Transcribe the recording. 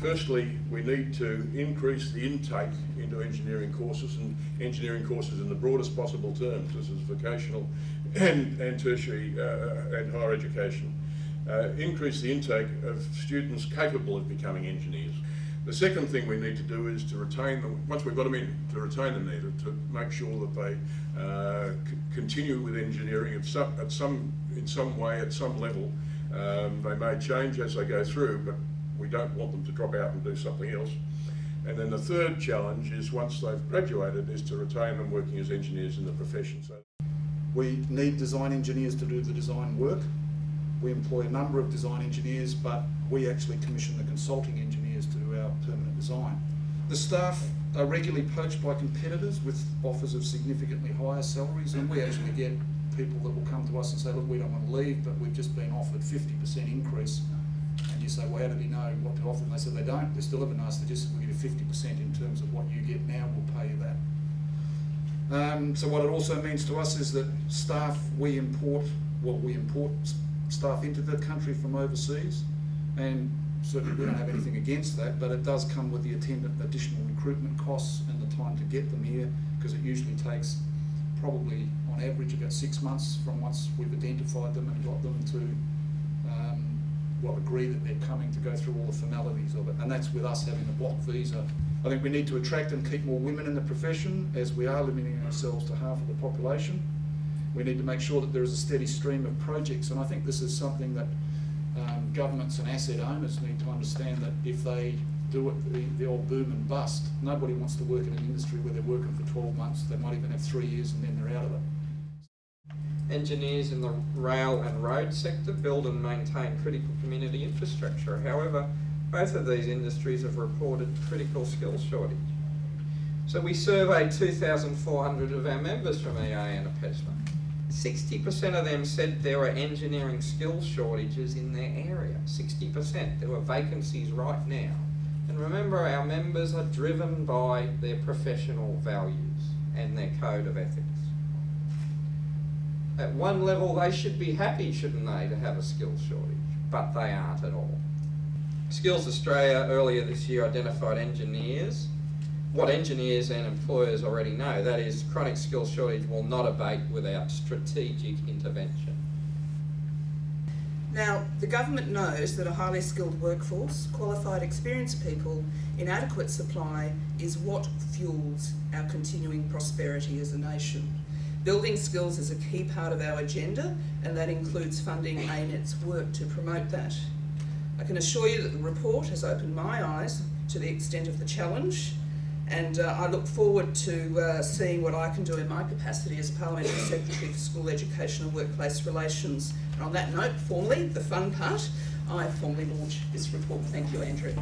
Firstly, we need to increase the intake into engineering courses, and engineering courses in the broadest possible terms. This is vocational and tertiary and higher education. Increase the intake of students capable of becoming engineers. The second thing we need to do is to retain them, once we've got them in, to retain them there, to make sure that they continue with engineering in some way, at some level. They may change as they go through, but we don't want them to drop out and do something else. And then the third challenge is, once they've graduated, is to retain them working as engineers in the profession. So we need design engineers to do the design work. We employ a number of design engineers, but we actually commission the consulting engineers to do our permanent design. The staff are regularly poached by competitors with offers of significantly higher salaries, and we actually get people that will come to us and say, look, we don't want to leave, but we've just been offered 50% increase. And you say, well, how do they know what to offer? And they said they don't. They still have a nice suggestion. We'll give you 50% in terms of what you get now, we'll pay you that. So what it also means to us is that staff, we import staff into the country from overseas, and certainly we don't have anything against that, but it does come with the attendant additional recruitment costs and the time to get them here, because it usually takes probably on average about 6 months from once we've identified them and got them to agree that they're coming, to go through all the formalities of it. And that's with us having a block visa. I think we need to attract and keep more women in the profession, as we are limiting ourselves to half of the population. We need to make sure that there is a steady stream of projects, and I think this is something that governments and asset owners need to understand, that if they do it the old boom and bust, nobody wants to work in an industry where they're working for 12 months, they might even have 3 years and then they're out of it. Engineers in the rail and road sector build and maintain critical community infrastructure. However, both of these industries have reported critical skills shortage. So we surveyed 2,400 of our members from EA and APESMA. 60% of them said there were engineering skills shortages in their area. 60%. There were vacancies right now. And remember, our members are driven by their professional values and their code of ethics. At one level, they should be happy, shouldn't they, to have a skills shortage, but they aren't at all. Skills Australia earlier this year identified what engineers and employers already know, that is, chronic skills shortage will not abate without strategic intervention. Now, the government knows that a highly skilled workforce, qualified, experienced people in adequate supply is what fuels our continuing prosperity as a nation. Building skills is a key part of our agenda, and that includes funding ANET's work to promote that. I can assure you that the report has opened my eyes to the extent of the challenge, and I look forward to seeing what I can do in my capacity as Parliamentary Secretary for School Education and Workplace Relations. And on that note, formally, the fun part, I formally launch this report. Thank you, Andrew.